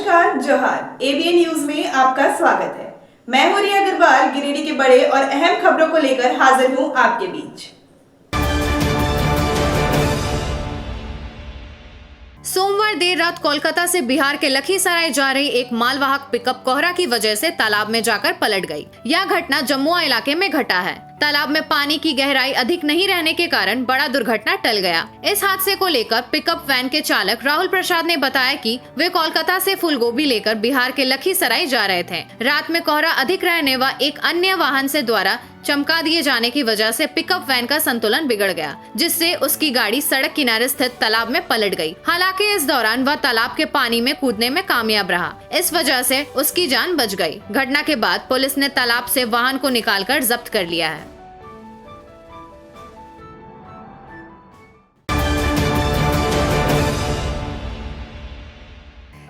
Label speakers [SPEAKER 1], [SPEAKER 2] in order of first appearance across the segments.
[SPEAKER 1] नमस्कार, जोहार। ABN news में आपका स्वागत है। मैं हूं रिया अग्रवाल, गिरिडीह के बड़े और अहम खबरों को लेकर हाजिर हूं आपके बीच।
[SPEAKER 2] सोमवार देर रात कोलकाता से बिहार के लखीसराय जा रही एक मालवाहक पिकअप कोहरा की वजह से तालाब में जाकर पलट गई। यह घटना जमुआ इलाके में घटा है। तालाब में पानी की गहराई अधिक नहीं रहने के कारण बड़ा दुर्घटना टल गया। इस हादसे को लेकर पिकअप वैन के चालक राहुल प्रसाद ने बताया कि वे कोलकाता से फूलगोभी लेकर बिहार के लखीसराय जा रहे थे। रात में कोहरा अधिक रहने व एक अन्य वाहन से द्वारा चमका दिए जाने की वजह से पिकअप वैन का संतुलन बिगड़ गया, जिससे उसकी गाड़ी सड़क किनारे स्थित तालाब में पलट गई। हालांकि इस दौरान वह तालाब के पानी में कूदने में कामयाब रहा। इस वजह से उसकी जान बच गई। घटना के बाद पुलिस ने तालाब से वाहन को निकालकर जब्त कर लिया है।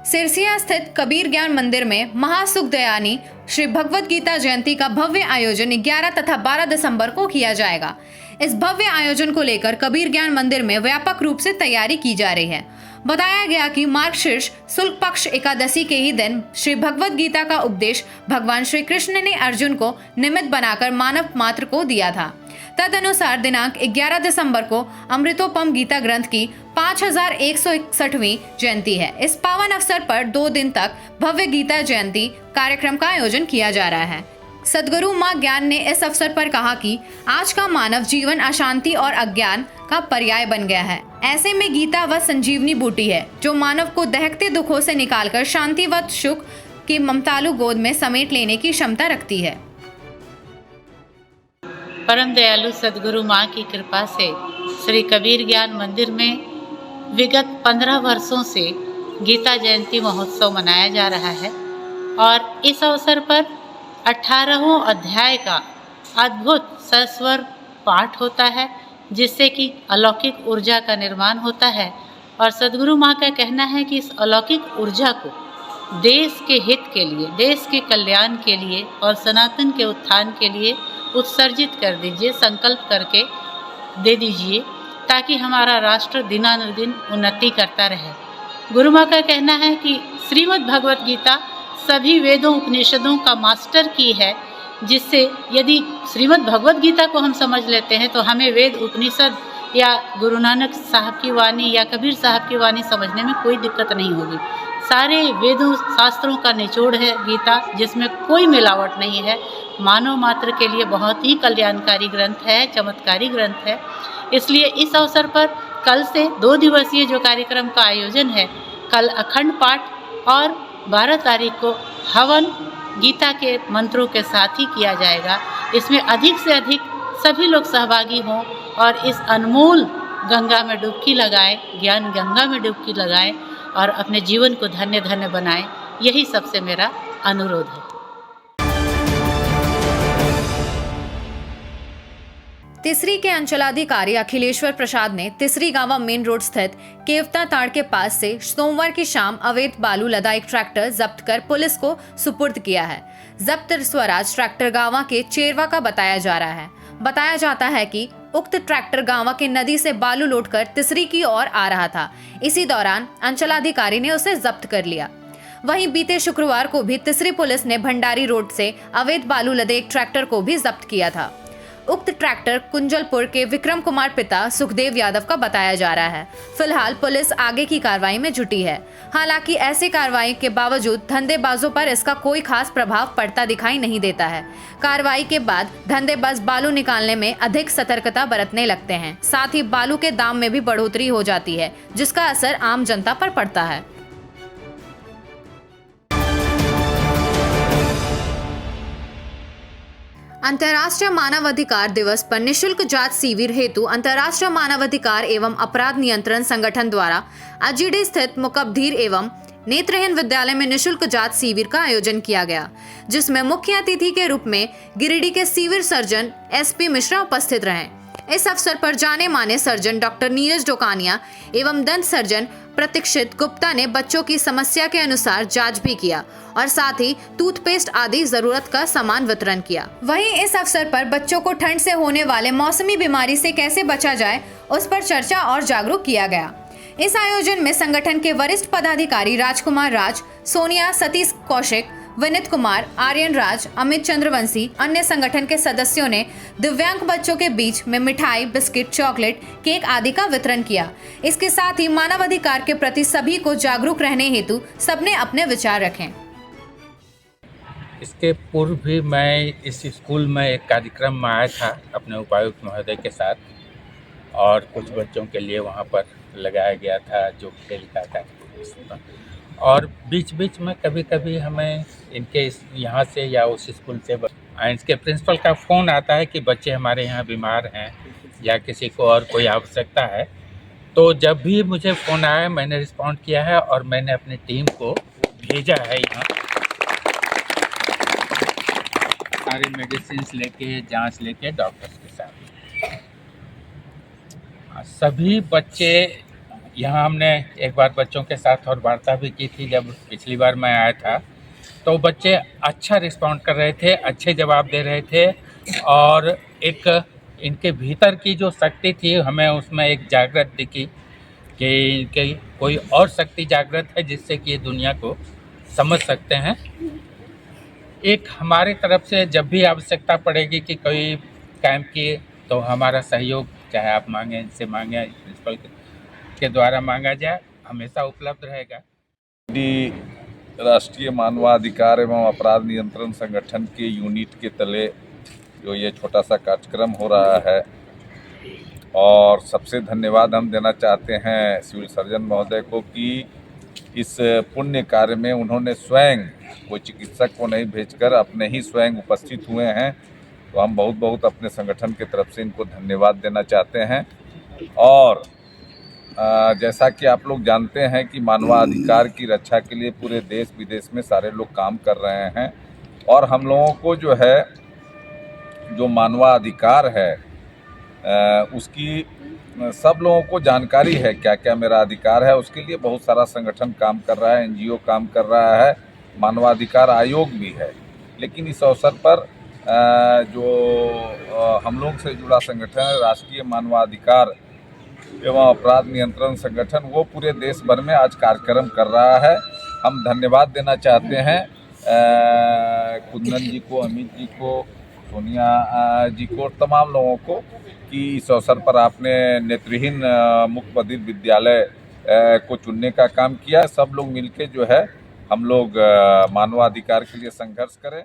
[SPEAKER 2] सिरसिया स्थित कबीर ज्ञान मंदिर में महासुखदयानी श्री भगवत गीता जयंती का भव्य आयोजन 11 तथा 12 दिसंबर को किया जाएगा। इस भव्य आयोजन को लेकर कबीर ज्ञान मंदिर में व्यापक रूप से तैयारी की जा रही है। बताया गया कि मार्गशीर्ष शुक्ल पक्ष एकादशी के ही दिन श्री भगवत गीता का उपदेश भगवान श्री कृष्ण ने अर्जुन को निमित्त बनाकर मानव मात्र को दिया था। तदनुसार दिनांक 11 दिसंबर को अमृतोपम गीता ग्रंथ की 5161वीं जयंती है। इस पावन अवसर पर 2 दिन तक भव्य गीता जयंती कार्यक्रम का आयोजन किया जा रहा है। सद्गुरु मां ज्ञान ने इस अवसर पर कहा कि आज का मानव जीवन अशांति और अज्ञान का पर्याय बन गया है। ऐसे में गीता वह संजीवनी बूटी है जो मानव को दहकते दुखों से निकालकर शांतिवत सुख की ममतालु गोद में समेट लेने की क्षमता रखती है।
[SPEAKER 3] परम दयालु सद्गुरु माँ की कृपा से श्री कबीर ज्ञान मंदिर में विगत 15 वर्षों से गीता जयंती महोत्सव मनाया जा रहा है और इस अवसर पर 18वां अध्याय का अद्भुत सस्वर पाठ होता है, जिससे कि अलौकिक ऊर्जा का निर्माण होता है। और सद्गुरु माँ का कहना है कि इस अलौकिक ऊर्जा को देश के हित के लिए, देश के कल्याण के लिए और सनातन के उत्थान के लिए उत्सर्जित कर दीजिए, संकल्प करके दे दीजिए, ताकि हमारा राष्ट्र दिनानुदिन उन्नति करता रहे। गुरु माँ का कहना है कि श्रीमद् भगवत गीता सभी वेदों उपनिषदों का मास्टर की है, जिससे यदि श्रीमद् भगवत गीता को हम समझ लेते हैं तो हमें वेद उपनिषद या गुरु नानक साहब की वाणी या कबीर साहब की वाणी समझने में कोई दिक्कत नहीं होगी। सारे वेदों शास्त्रों का निचोड़ है गीता, जिसमें कोई मिलावट नहीं है। मानव मात्र के लिए बहुत ही कल्याणकारी ग्रंथ है, चमत्कारी ग्रंथ है। इसलिए इस अवसर पर कल से 2 दिवसीय जो कार्यक्रम का आयोजन है, कल अखंड पाठ और 12 तारीख को हवन गीता के मंत्रों के साथ ही किया जाएगा। इसमें अधिक से अधिक सभी लोग सहभागी हों और इस अनमोल गंगा में डुबकी लगाएं, ज्ञान गंगा में डुबकी लगाएं और अपने जीवन को धन्य धन्य बनाएं। यही सबसे मेरा अनुरोध है।
[SPEAKER 2] तिसरी के अंचलाधिकारी अखिलेश्वर प्रसाद ने तिसरी गांवा मेन रोड स्थित केवता ताड़ के पास से सोमवार की शाम अवैध बालू लदा एक ट्रैक्टर जब्त कर पुलिस को सुपुर्द किया है। जब्त स्वराज ट्रैक्टर गांवा के चेरवा का बताया जा रहा है। बताया जाता है कि उक्त ट्रैक्टर गांवा के नदी से बालू लोडकर तिसरी की ओर आ रहा था। इसी दौरान अंचलाधिकारी ने उसे जब्त कर लिया। वहीं बीते शुक्रवार को भी तिसरी पुलिस ने भंडारी रोड से अवैध बालू लदे एक ट्रैक्टर को भी जब्त किया था। उक्त ट्रैक्टर कुंजलपुर के विक्रम कुमार पिता सुखदेव यादव का बताया जा रहा है। फिलहाल पुलिस आगे की कार्रवाई में जुटी है। हालांकि ऐसी कार्रवाई के बावजूद धंधेबाजों पर इसका कोई खास प्रभाव पड़ता दिखाई नहीं देता है। कार्रवाई के बाद धंधेबाज बालू निकालने में अधिक सतर्कता बरतने लगते हैं। साथ ही बालू के दाम में भी बढ़ोतरी हो जाती है, जिसका असर आम जनता पर पड़ता है। अंतर्राष्ट्रीय मानवाधिकार दिवस पर निशुल्क जांच शिविर हेतु अंतर्राष्ट्रीय मानवाधिकार एवं अपराध नियंत्रण संगठन द्वारा अजीडे स्थित मुकबधीर एवं नेत्रहीन विद्यालय में निशुल्क जांच शिविर का आयोजन किया गया, जिसमें मुख्य अतिथि के रूप में गिरिडीह के सिविल सर्जन SP मिश्रा उपस्थित रहे। इस अवसर पर जाने माने सर्जन डॉक्टर नीरज डोकानिया एवं दंत सर्जन प्रतीक्षित गुप्ता ने बच्चों की समस्या के अनुसार जांच भी किया और साथ ही टूथपेस्ट आदि जरूरत का सामान वितरण किया। वहीं इस अवसर पर बच्चों को ठंड से होने वाले मौसमी बीमारी से कैसे बचा जाए, उस पर चर्चा और जागरूक किया गया। इस आयोजन में संगठन के वरिष्ठ पदाधिकारी राजकुमार राज, सोनिया, सतीश कौशिक, विनीत कुमार, आर्यन राज, अमित चंद्रवंशी, अन्य संगठन के सदस्यों ने दिव्यांग बच्चों के बीच में मिठाई, बिस्किट, चॉकलेट, केक आदि का वितरण किया। इसके साथ ही मानवाधिकार के प्रति सभी को जागरूक रहने हेतु सबने अपने विचार रखें।
[SPEAKER 4] इसके पूर्व भी मैं इस स्कूल में एक कार्यक्रम में आया था अपने उपायुक्त महोदय के साथ, और कुछ बच्चों के लिए वहाँ पर लगाया गया था जो खेल का कार्यक्रम, और बीच बीच में कभी कभी हमें इनके यहाँ से या उस स्कूल से इसके प्रिंसिपल का फ़ोन आता है कि बच्चे हमारे यहाँ बीमार हैं या किसी को और कोई आवश्यकता है। तो जब भी मुझे फ़ोन आया मैंने रिस्पॉन्ड किया है और मैंने अपनी टीम को भेजा है यहाँ सारे मेडिसिन लेके, जांच लेके डॉक्टर्स के साथ। सभी बच्चे यहाँ, हमने एक बार बच्चों के साथ और वार्ता भी की थी जब पिछली बार मैं आया था, तो बच्चे अच्छा रिस्पॉन्ड कर रहे थे, अच्छे जवाब दे रहे थे, और एक इनके भीतर की जो शक्ति थी हमें उसमें एक जागृत दिखी कि कोई और शक्ति जागृत है जिससे कि ये दुनिया को समझ सकते हैं। एक हमारी तरफ से जब भी आवश्यकता पड़ेगी कि कोई कैंप की, तो हमारा सहयोग चाहे आप मांगें, इनसे मांगें, प्रिंसिपल के द्वारा मांगा जाए, हमेशा उपलब्ध रहेगा।
[SPEAKER 5] राष्ट्रीय मानवाधिकार एवं अपराध नियंत्रण संगठन के यूनिट के तले जो ये छोटा सा कार्यक्रम हो रहा है, और सबसे धन्यवाद हम देना चाहते हैं सिविल सर्जन महोदय को कि इस पुण्य कार्य में उन्होंने स्वयं, कोई चिकित्सक को नहीं भेजकर अपने ही स्वयं उपस्थित हुए हैं। तो हम बहुत बहुत अपने संगठन की तरफ से इनको धन्यवाद देना चाहते हैं। और जैसा कि आप लोग जानते हैं कि मानवाधिकार की रक्षा के लिए पूरे देश विदेश में सारे लोग काम कर रहे हैं, और हम लोगों को जो है जो मानवाधिकार है उसकी सब लोगों को जानकारी है, क्या क्या मेरा अधिकार है, उसके लिए बहुत सारा संगठन काम कर रहा है, NGO काम कर रहा है, मानवाधिकार आयोग भी है। लेकिन इस अवसर पर जो हम लोग से जुड़ा संगठन है राष्ट्रीय मानवाधिकार एवं अपराध नियंत्रण संगठन, वो पूरे देश भर में आज कार्यक्रम कर रहा है। हम धन्यवाद देना चाहते हैं कुंदन जी को, अमित जी को, सोनिया जी को, तमाम लोगों को कि इस अवसर पर आपने नेत्रहीन मुक्त बधिर विद्यालय को चुनने का काम किया। सब लोग मिलके जो है हम लोग मानवाधिकार के लिए संघर्ष करें।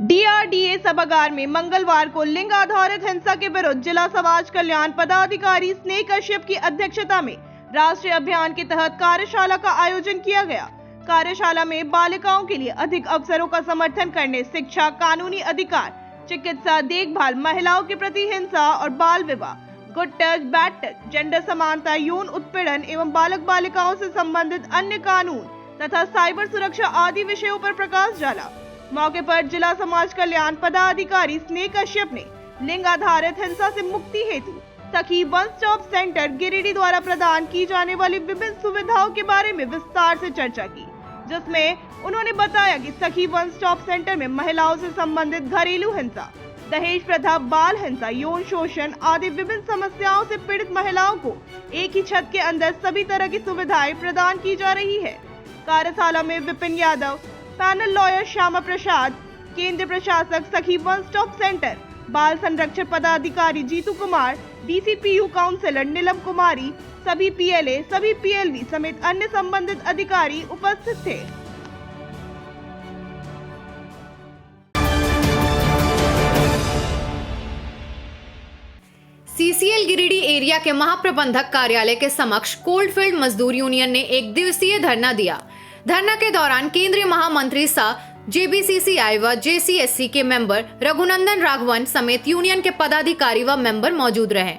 [SPEAKER 1] DRDA सभागार में मंगलवार को लिंग आधारित हिंसा के विरुद्ध जिला समाज कल्याण पदाधिकारी स्नेह कश्यप की अध्यक्षता में राष्ट्रीय अभियान के तहत कार्यशाला का आयोजन किया गया। कार्यशाला में बालिकाओं के लिए अधिक अवसरों का समर्थन करने, शिक्षा, कानूनी अधिकार, चिकित्सा देखभाल, महिलाओं के प्रति हिंसा और बाल विवाह, good touch, bad touch, gender समानता, यौन उत्पीड़न एवं बालक बालिकाओं से संबंधित अन्य कानून तथा साइबर सुरक्षा आदि विषयों पर प्रकाश डाला। मौके पर जिला समाज कल्याण पदाधिकारी स्नेह कश्यप ने लिंग आधारित हिंसा से मुक्ति हेतु सखी वन स्टॉप सेंटर गिरिडीह द्वारा प्रदान की जाने वाली विभिन्न सुविधाओं के बारे में विस्तार से चर्चा की, जिसमें उन्होंने बताया कि सखी वन स्टॉप सेंटर में महिलाओं से संबंधित घरेलू हिंसा, दहेज प्रथा, बाल हिंसा, यौन शोषण आदि विभिन्न समस्याओं से पीड़ित महिलाओं को एक ही छत के अंदर सभी तरह की सुविधाएं प्रदान की जा रही है। कार्यशाला में विपिन यादव, पैनल लॉयर श्यामा प्रसाद, केंद्र प्रशासक सखी वन स्टॉप सेंटर, बाल संरक्षण पदाधिकारी जीतू कुमार, DCPU काउंसलर नीलम कुमारी, सभी PLA, सभी PLV समेत अन्य संबंधित अधिकारी उपस्थित थे।
[SPEAKER 2] CCL गिरिडीह एरिया के महाप्रबंधक कार्यालय के समक्ष कोल्डफील्ड मजदूर यूनियन ने एक दिवसीय धरना दिया। धरना के दौरान केंद्रीय महामंत्री सह JBCCI व JCSC के मेंबर रघुनंदन राघवन समेत यूनियन के पदाधिकारी व मेंबर मौजूद रहे।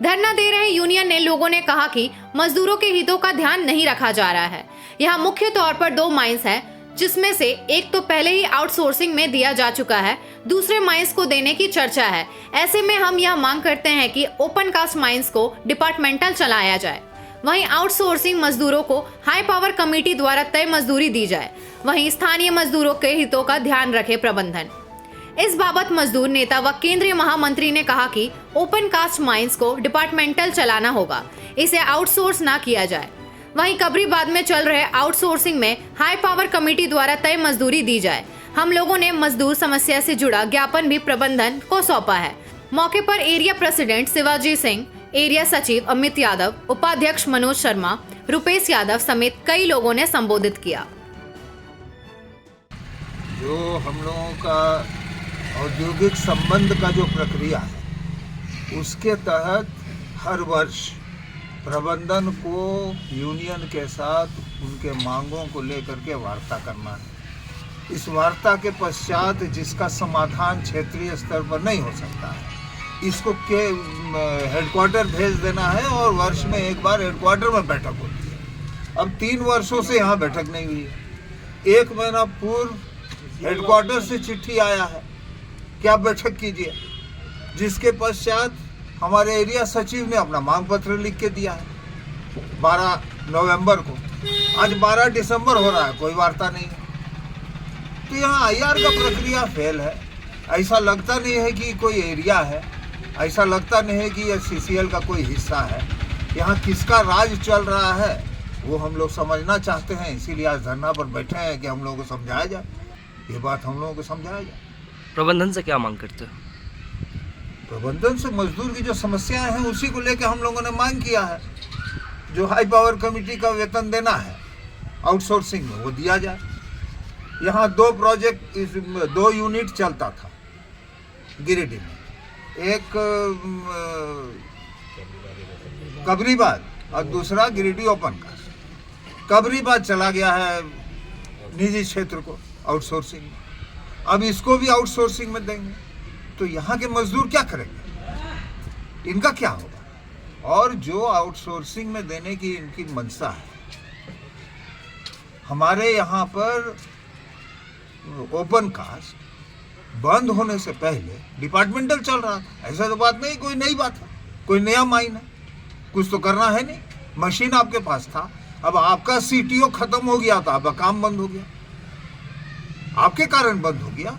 [SPEAKER 2] धरना दे रहे यूनियन ने लोगों ने कहा कि मजदूरों के हितों का ध्यान नहीं रखा जा रहा है। यहाँ मुख्य तौर पर 2 माइंस हैं, जिसमें से एक तो पहले ही आउटसोर्सिंग में दिया जा चुका है, दूसरे माइंस को देने की चर्चा है। ऐसे में हम यह मांग करते हैं कि ओपन कास्ट माइंस को डिपार्टमेंटल चलाया जाए, वहीं आउटसोर्सिंग मजदूरों को हाई पावर कमेटी द्वारा तय मजदूरी दी जाए, वहीं स्थानीय मजदूरों के हितों का ध्यान रखे प्रबंधन। इस बाबत मजदूर नेता व केंद्रीय महामंत्री ने कहा कि ओपन कास्ट माइंस को डिपार्टमेंटल चलाना होगा, इसे आउटसोर्स ना किया जाए। वहीं कबरीबाद में चल रहे आउटसोर्सिंग में हाई पावर कमेटी द्वारा तय मजदूरी दी जाए। हम लोगों ने मजदूर समस्या से जुड़ा ज्ञापन भी प्रबंधन को सौंपा है। मौके पर area president Shivaji Singh, area सचिव अमित यादव, उपाध्यक्ष मनोज शर्मा, रुपेश यादव समेत कई लोगों ने संबोधित किया।
[SPEAKER 6] जो हम लोगों का औद्योगिक संबंध का जो प्रक्रिया है, उसके तहत हर वर्ष प्रबंधन को यूनियन के साथ उनके मांगों को लेकर के वार्ता करना है। इस वार्ता के पश्चात जिसका समाधान क्षेत्रीय स्तर पर नहीं हो सकता है, इसको के हेडक्वार्टर भेज देना है और वर्ष में एक बार हेडक्वार्टर में बैठक होती है। अब 3 वर्षों से यहाँ बैठक नहीं हुई है। 1 महीना पूर्व हेडक्वार्टर से चिट्ठी आया है कि आप बैठक कीजिए, जिसके पश्चात हमारे एरिया सचिव ने अपना मांग पत्र लिख के दिया है 12 नवंबर को। आज 12 दिसंबर हो रहा है, कोई वार्ता नहीं है। तो यहाँ आईआर का प्रक्रिया फेल है। ऐसा लगता नहीं है कि कोई एरिया है, ऐसा लगता नहीं है कि यह सीसीएल का कोई हिस्सा है। यहाँ किसका राज चल रहा है वो हम लोग समझना चाहते हैं, इसीलिए आज धरना पर बैठे हैं कि हम लोगों को समझाया जाए, ये बात हम लोगों को समझाया जाए।
[SPEAKER 7] प्रबंधन से क्या मांग करते हो?
[SPEAKER 6] प्रबंधन से मजदूर की जो समस्याएं हैं उसी को लेकर हम लोगों ने मांग किया है। जो हाई पावर कमेटी का वेतन देना है आउटसोर्सिंग में, वो दिया जाए। यहाँ 2 प्रोजेक्ट, 2 यूनिट चलता था गिरिडीह में, एक कबरीबाद और दूसरा गिरिडीह ओपन कास्ट। कबरीबाद चला गया है निजी क्षेत्र को आउटसोर्सिंग में, अब इसको भी आउटसोर्सिंग में देंगे, तो यहाँ के मजदूर क्या करेंगे, इनका क्या होगा? और जो आउटसोर्सिंग में देने की इनकी मंशा है, हमारे यहाँ पर ओपन कास्ट बंद होने से पहले डिपार्टमेंटल चल रहा था। ऐसा तो बात नहीं, कोई नई बात है, कोई नया माइन है, कुछ तो करना है नहीं। मशीन आपके पास था, अब आपका सीटीओ खत्म हो गया था, आपका काम बंद हो गया, आपके कारण बंद हो गया।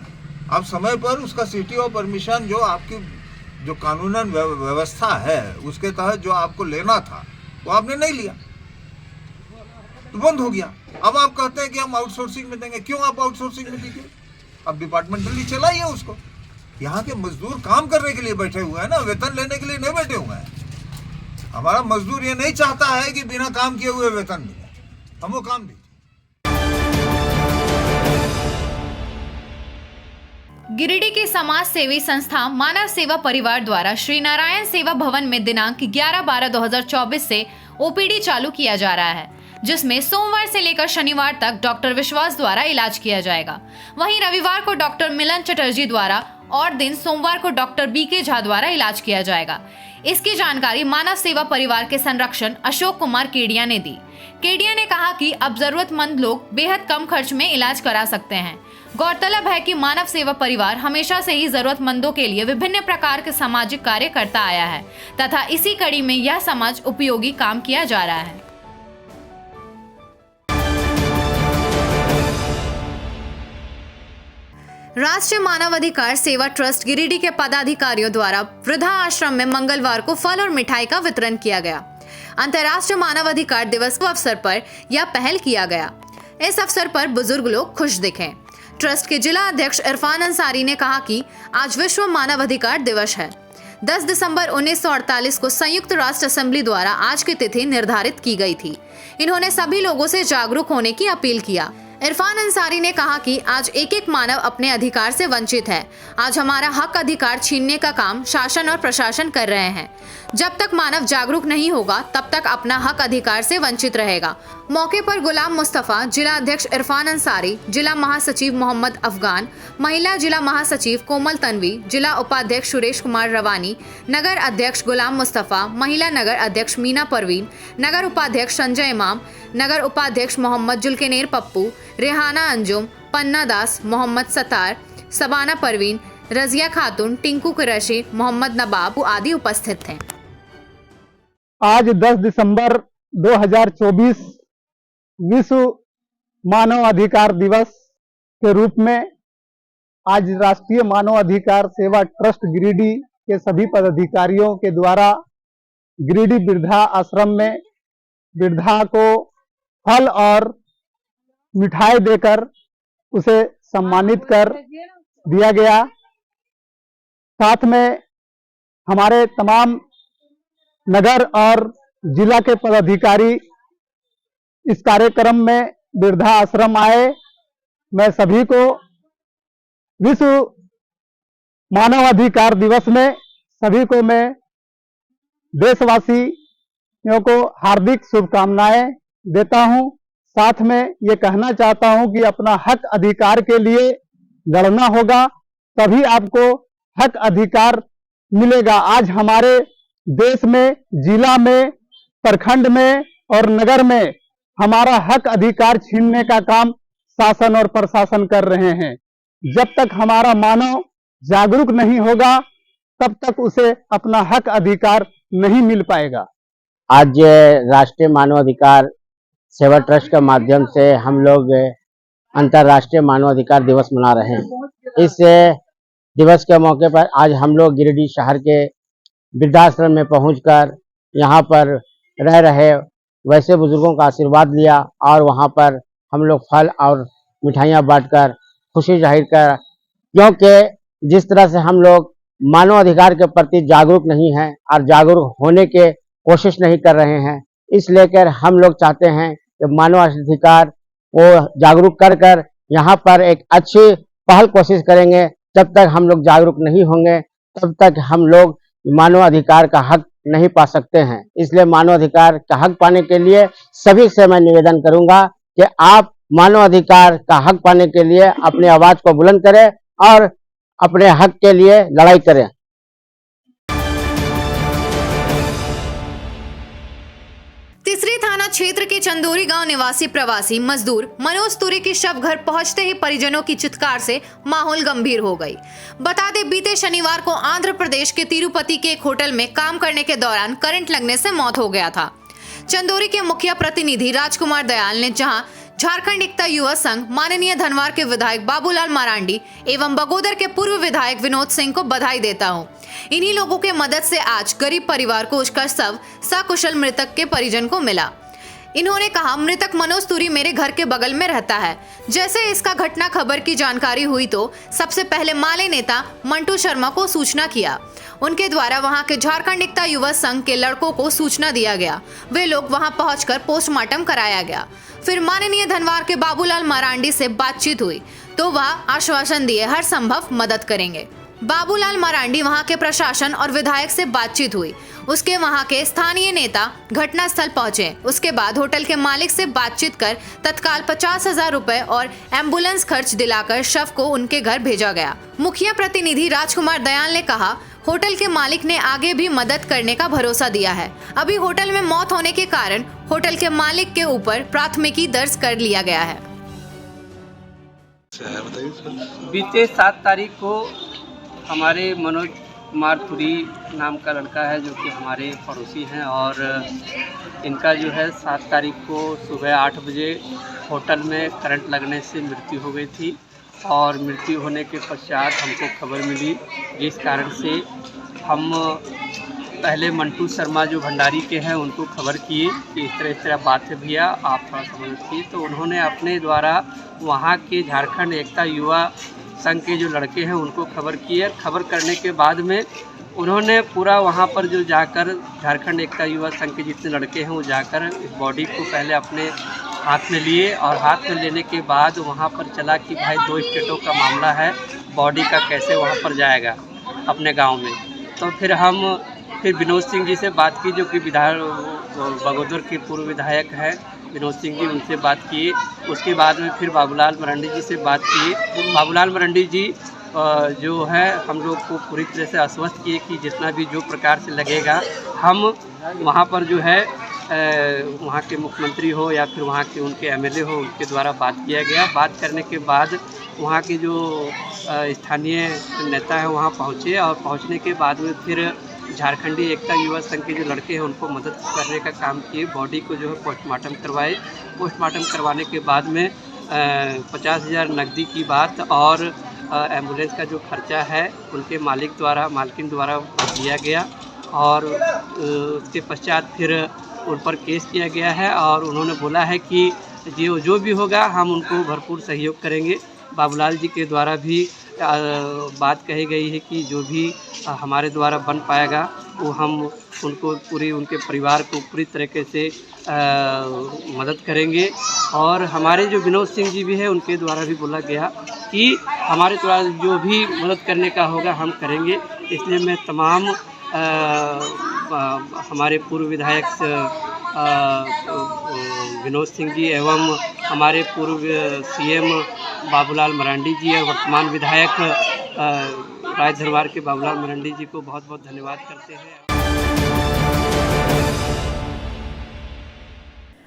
[SPEAKER 6] आप समय पर उसका सीटीओ परमिशन जो आपकी जो कानूनन व्यवस्था है उसके तहत जो आपको लेना था वो आपने नहीं लिया, तो बंद हो गया। अब आप कहते हैं कि हम आउटसोर्सिंग में देंगे। क्यों आप आउटसोर्सिंग में दीजिए, अब डिपार्टमेंटली चलाइए उसको। यहाँ के मजदूर काम करने के लिए बैठे हुए हैं ना, वेतन लेने के लिए नहीं बैठे हुए हैं। हमारा मजदूर ये नहीं चाहता है कि बिना काम किए हुए वेतन मिले, हम वो काम दीजिए।
[SPEAKER 2] गिरिडीह की समाज सेवी संस्था मानव सेवा परिवार द्वारा श्री नारायण सेवा भवन में दिनांक 11/12/2024 से ओपीडी चालू किया जा रहा है, जिसमें सोमवार से लेकर शनिवार तक डॉक्टर विश्वास द्वारा इलाज किया जाएगा। वहीं रविवार को डॉक्टर मिलन चटर्जी द्वारा और दिन सोमवार को डॉक्टर बीके झा द्वारा इलाज किया जाएगा। इसकी जानकारी मानव सेवा परिवार के संरक्षण अशोक कुमार केडिया ने दी। केडिया ने कहा कि अब जरूरतमंद लोग बेहद कम खर्च में इलाज करा सकते हैं। गौरतलब है कि मानव सेवा परिवार हमेशा से ही जरूरतमंदों के लिए विभिन्न प्रकार के सामाजिक कार्य करता आया है तथा इसी कड़ी में यह समाज उपयोगी काम किया जा रहा है। राष्ट्रीय मानवाधिकार सेवा ट्रस्ट गिरिडीह के पदाधिकारियों द्वारा वृद्धा आश्रम में मंगलवार को फल और मिठाई का वितरण किया गया। अंतर्राष्ट्रीय मानवाधिकार दिवस के अवसर पर यह पहल किया गया। इस अवसर पर बुजुर्ग लोग खुश दिखे। ट्रस्ट के जिला अध्यक्ष इरफान अंसारी ने कहा कि आज विश्व मानवाधिकार दिवस है। 10 दिसंबर 1948 को संयुक्त राष्ट्र असेंबली द्वारा आज की तिथि निर्धारित की गई थी। इन्होंने सभी लोगों से जागरूक होने की अपील किया। इरफान अंसारी ने कहा कि आज एक एक मानव अपने अधिकार से वंचित है। आज हमारा हक अधिकार छीनने का काम शासन और प्रशासन कर रहे हैं। जब तक मानव जागरूक नहीं होगा तब तक अपना हक अधिकार से वंचित रहेगा। मौके पर गुलाम मुस्तफा, जिला अध्यक्ष इरफान अंसारी, जिला महासचिव मोहम्मद अफगान, महिला जिला महासचिव कोमल तन्वी, जिला उपाध्यक्ष सुरेश कुमार रवानी, नगर अध्यक्ष गुलाम मुस्तफा, महिला नगर अध्यक्ष मीना परवीन, नगर उपाध्यक्ष संजय इमाम, नगर उपाध्यक्ष मोहम्मद जुल्केनेर पप्पू, रेहाना अंजुम, पन्ना दास, मोहम्मद सतार, सबाना परवीन, रजिया खातून, टिंकू कुरैशी, मोहम्मद नवाब आदि उपस्थित थे।
[SPEAKER 8] आज 10 दिसंबर 2024 विश्व मानव अधिकार दिवस के रूप में आज राष्ट्रीय मानव अधिकार सेवा ट्रस्ट गिरिडीह के सभी पदाधिकारियों के द्वारा गिरिडीह वृद्धा आश्रम में वृद्धा को फल और मिठाई देकर उसे सम्मानित कर दिया गया। साथ में हमारे तमाम नगर और जिला के पदाधिकारी इस कार्यक्रम में वृद्धा आश्रम आए। मैं सभी को विश्व मानव अधिकार दिवस में सभी को मैं देशवासियों को हार्दिक शुभकामनाएं देता हूं। साथ में ये कहना चाहता हूं कि अपना हक अधिकार के लिए लड़ना होगा, तभी आपको हक अधिकार मिलेगा। आज हमारे देश में, जिला में, प्रखंड में और नगर में हमारा हक अधिकार छीनने का काम शासन और प्रशासन कर रहे हैं। जब तक हमारा मानव जागरूक नहीं होगा तब तक उसे अपना हक अधिकार नहीं मिल पाएगा।
[SPEAKER 9] आज राष्ट्रीय मानव अधिकार सेवा ट्रस्ट के माध्यम से हम लोग अंतर्राष्ट्रीय मानव अधिकार दिवस मना रहे हैं। इस दिवस के मौके पर आज हम लोग गिरिडीह शहर के वृद्धाश्रम में पहुंचकर यहां पर रह रहे वैसे बुजुर्गों का आशीर्वाद लिया और वहां पर हम लोग फल और मिठाइयां बांटकर खुशी जाहिर कर, क्योंकि जिस तरह से हम लोग मानव अधिकार के प्रति जागरूक नहीं हैं और जागरूक होने के कोशिश नहीं कर रहे हैं, इस लेकर हम लोग चाहते हैं कि मानव अधिकार को जागरूक कर यहाँ पर एक अच्छी पहल कोशिश करेंगे। जब तक हम लोग जागरूक नहीं होंगे तब तक हम लोग मानव अधिकार का हक नहीं पा सकते हैं। इसलिए मानव अधिकार का हक पाने के लिए सभी से मैं निवेदन करूंगा कि आप मानव अधिकार का हक पाने के लिए अपनी आवाज को बुलंद करें और अपने हक के लिए लड़ाई करें।
[SPEAKER 2] तीसरी थाना क्षेत्र के चंदोरी गांव निवासी प्रवासी मजदूर मनोज तुरी के शव घर पहुंचते ही परिजनों की चित्कार से माहौल गंभीर हो गई। बता दें, बीते शनिवार को आंध्र प्रदेश के तिरुपति के एक होटल में काम करने के दौरान करंट लगने से मौत हो गया था। चंदोरी के मुखिया प्रतिनिधि राजकुमार दयाल ने जहां झारखंड एकता युवा संघ माननीय धनवार के विधायक बाबूलाल मरांडी एवं बगोदर के पूर्व विधायक विनोद सिंह को बधाई देता हूं। इन्हीं लोगों के मदद से आज गरीब परिवार को उसका शव सकुशल मृतक के परिजन को मिला। इन्होंने कहा, मृतक मनोज तुरी मेरे घर के बगल में रहता है। जैसे इसका घटना खबर की जानकारी हुई तो सबसे पहले माले नेता मंटू शर्मा को सूचना किया। उनके द्वारा वहां के झारखंड एकता युवा संघ के लड़कों को सूचना दिया गया। वे लोग वहां पहुंचकर पोस्टमार्टम कराया गया। फिर माननीय धनवार के बाबूलाल मरांडी से बातचीत हुई तो वह आश्वासन दिए हर संभव मदद करेंगे। बाबूलाल मरांडी वहां के प्रशासन और विधायक से बातचीत हुई। उसके वहां के स्थानीय नेता घटनास्थल पहुंचे। उसके बाद होटल के मालिक से बातचीत कर तत्काल 50,000 रुपए और एम्बुलेंस खर्च दिलाकर शव को उनके घर भेजा गया। मुखिया प्रतिनिधि राजकुमार दयाल ने कहा, होटल के मालिक ने आगे भी मदद करने का भरोसा दिया है। अभी होटल में मौत होने के कारण होटल के मालिक के ऊपर प्राथमिकी दर्ज कर लिया गया है।
[SPEAKER 10] बीते 7 तारीख को हमारे मनोज कुमार तुरी नाम का लड़का है जो कि हमारे पड़ोसी हैं और इनका जो है 7 तारीख को सुबह 8 बजे होटल में करंट लगने से मृत्यु हो गई थी और मृत्यु होने के पश्चात हमको खबर मिली, जिस कारण से हम पहले मंटू शर्मा जो भंडारी के हैं उनको खबर किए कि इस तरह बात है भैया, आप थोड़ा सा मदद किए। तो उन्होंने अपने द्वारा वहाँ के झारखंड एकता युवा संघ के जो लड़के हैं उनको खबर किए। खबर करने के बाद में उन्होंने पूरा वहाँ पर जो जाकर झारखंड एकता युवा संघ के जितने लड़के हैं वो जाकर इस बॉडी को पहले अपने हाथ में लिए और हाथ में लेने के बाद वहाँ पर चला कि भाई 2 स्टेटों का मामला है, बॉडी का कैसे वहाँ पर जाएगा अपने गांव में। तो फिर विनोद सिंह जी से बात की जो कि बगोदर के पूर्व विधायक हैं विनोद सिंह जी, उनसे बात किए। उसके बाद में फिर बाबूलाल मरांडी जी से बात किए। बाबूलाल मरांडी जी जो है हम लोग को पूरी तरह से आश्वस्त किए कि जितना भी जो प्रकार से लगेगा हम वहाँ पर जो है वहाँ के मुख्यमंत्री हो या फिर वहाँ के उनके एमएलए हो उनके द्वारा बात किया गया। बात करने के बाद वहाँ के जो स्थानीय नेता हैं वहाँ पहुँचे और पहुँचने के बाद में फिर झारखंडी एकता युवा संघ के जो लड़के हैं उनको मदद करने का काम किए। बॉडी को जो है पोस्टमार्टम करवाए। पोस्टमार्टम करवाने के बाद में 50,000 नकदी की बात और एम्बुलेंस का जो खर्चा है उनके मालकिन द्वारा दिया गया और उसके पश्चात फिर उन पर केस किया गया है और उन्होंने बोला है कि जो भी होगा हम उनको भरपूर सहयोग करेंगे। बाबूलाल जी के द्वारा भी बात कही गई है कि जो भी हमारे द्वारा बन पाएगा वो हम उनको उनके परिवार को पूरी तरीके से मदद करेंगे। और हमारे जो विनोद सिंह जी भी है उनके द्वारा भी बोला गया कि हमारे द्वारा जो भी मदद करने का होगा हम करेंगे। इसलिए मैं तमाम हमारे पूर्व विधायक विनोद सिंह जी एवं हमारे पूर्व सीएम बाबूलाल मरांडी जी और वर्तमान विधायक राजधरवार के बाबूलाल मरांडी जी को बहुत बहुत धन्यवाद करते हैं।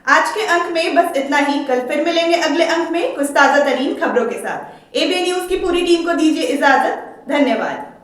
[SPEAKER 1] आज के अंक में बस इतना ही। कल फिर मिलेंगे अगले अंक में कुछ ताजा तरीन खबरों के साथ। एबीएन न्यूज की पूरी टीम को दीजिए इजाजत। धन्यवाद।